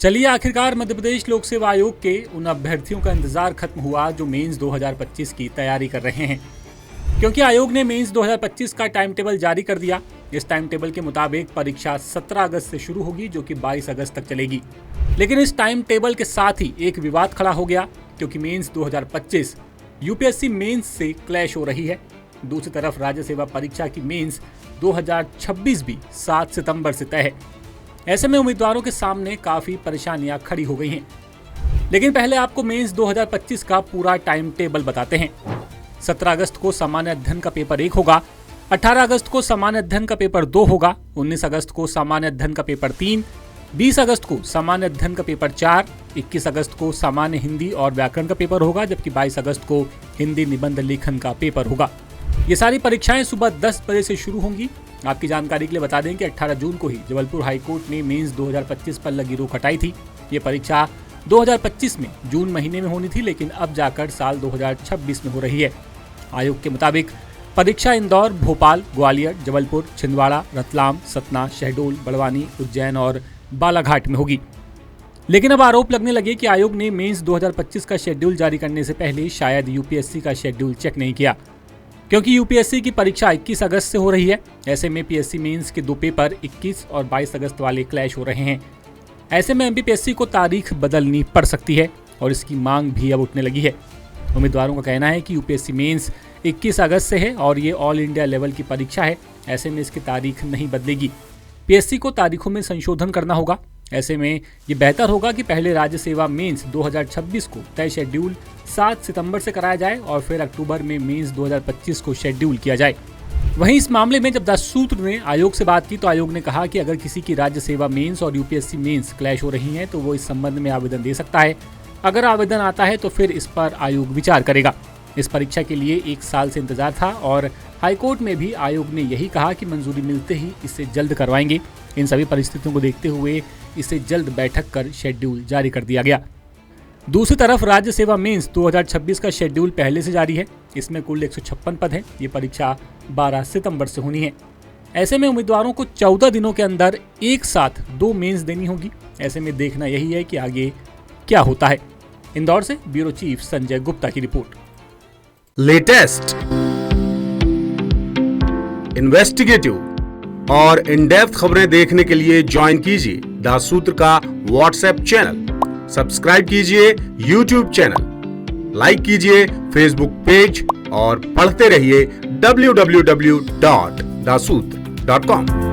चलिए आखिरकार मध्य प्रदेश लोक सेवा आयोग के उन अभ्यर्थियों का इंतजार खत्म हुआ जो मेंस 2025 की तैयारी कर रहे हैं, क्योंकि आयोग ने मेंस 2025 का टाइम टेबल जारी कर दिया। इस टाइम टेबल के मुताबिक परीक्षा 17 अगस्त से शुरू होगी जो कि 22 अगस्त तक चलेगी। लेकिन इस टाइम टेबल के साथ ही एक विवाद खड़ा हो गया, क्योंकि मेंस 2025 यूपीएससी मेंस से क्लैश हो रही है। दूसरी तरफ राज्य सेवा परीक्षा की मेंस 2026 भी 7 सितंबर से तय है। ऐसे में उम्मीदवारों के सामने काफी परेशानियां खड़ी हो गई हैं। लेकिन पहले आपको मेंस 2025 का पूरा टाइम टेबल बताते हैं। 17 अगस्त को सामान्य अध्ययन का पेपर 1 होगा, 18 अगस्त को सामान्य अध्ययन का पेपर 2 होगा, 19 अगस्त को सामान्य अध्ययन का पेपर 3, 20 अगस्त को सामान्य अध्ययन का पेपर 4, 21 अगस्त को सामान्य हिंदी और व्याकरण का पेपर होगा, जबकि 22 अगस्त को हिंदी निबंध लेखन का पेपर होगा। ये सारी परीक्षाएं सुबह 10 बजे से शुरू होंगी। आपकी जानकारी के लिए बता दें कि 18 जून को ही जबलपुर हाईकोर्ट ने मेंस 2025 पर लगी रोक हटाई थी। ये परीक्षा 2025 में जून महीने में होनी थी, लेकिन अब जाकर साल 2026 में हो रही है। आयोग के मुताबिक परीक्षा इंदौर, भोपाल, ग्वालियर, जबलपुर, छिंदवाड़ा, रतलाम, सतना, शहडोल, बड़वानी, उज्जैन और बालाघाट में होगी। लेकिन अब आरोप लगने लगे कि आयोग ने मेंस 2025 का शेड्यूल जारी करने से पहले शायद यूपीएससी का शेड्यूल चेक नहीं किया, क्योंकि यूपीएससी की परीक्षा 21 अगस्त से हो रही है। ऐसे में पीएससी मेंस के 2 पेपर 21 और 22 अगस्त वाले क्लैश हो रहे हैं। ऐसे में एमपीपीएससी को तारीख बदलनी पड़ सकती है और इसकी मांग भी अब उठने लगी है। उम्मीदवारों का कहना है कि यूपीएससी मेंस 21 अगस्त से है और ये ऑल इंडिया लेवल की परीक्षा है। ऐसे में इसकी तारीख नहीं बदलेगी। पीएससी को तारीखों में संशोधन करना होगा। ऐसे में ये बेहतर होगा कि पहले राज्य सेवा मेंस 2026 को तय शेड्यूल 7 सितंबर से कराया जाए और फिर अक्टूबर में मेंस 2025 को शेड्यूल किया जाए। वहीं इस मामले में जब द सूत्र ने आयोग से बात की तो आयोग ने कहा कि अगर किसी की राज्य सेवा मेंस और यूपीएससी मेंस क्लैश हो रही हैं तो वो इस संबंध में आवेदन दे सकता है। अगर आवेदन आता है तो फिर इस पर आयोग विचार करेगा। इस परीक्षा के लिए 1 साल से इंतजार था और हाईकोर्ट में भी आयोग ने यही कहा कि मंजूरी मिलते ही इसे जल्द करवाएंगे। इन सभी परिस्थितियों को देखते हुए इसे जल्द बैठक कर शेड्यूल जारी कर दिया गया। दूसरी तरफ राज्य सेवा मेंस 2026 का शेड्यूल पहले से जारी है। इसमें कुल 156 पद हैं। ये परीक्षा 12 सितंबर से होनी है। ऐसे में उम्मीदवारों को 14 दिनों के अंदर एक साथ 2 मेंस देनी होगी। ऐसे में देखना यही है कि आगे क्या होता है। इंदौर से ब्यूरो चीफ संजय गुप्ता की रिपोर्ट। लेटेस्ट, इन्वेस्टिगेटिव और इन डेप्थ खबरें देखने के लिए ज्वाइन कीजिए द सूत्र का व्हाट्सएप चैनल, सब्सक्राइब कीजिए यूट्यूब चैनल, लाइक कीजिए फेसबुक पेज और पढ़ते रहिए www.daसूत्र.com।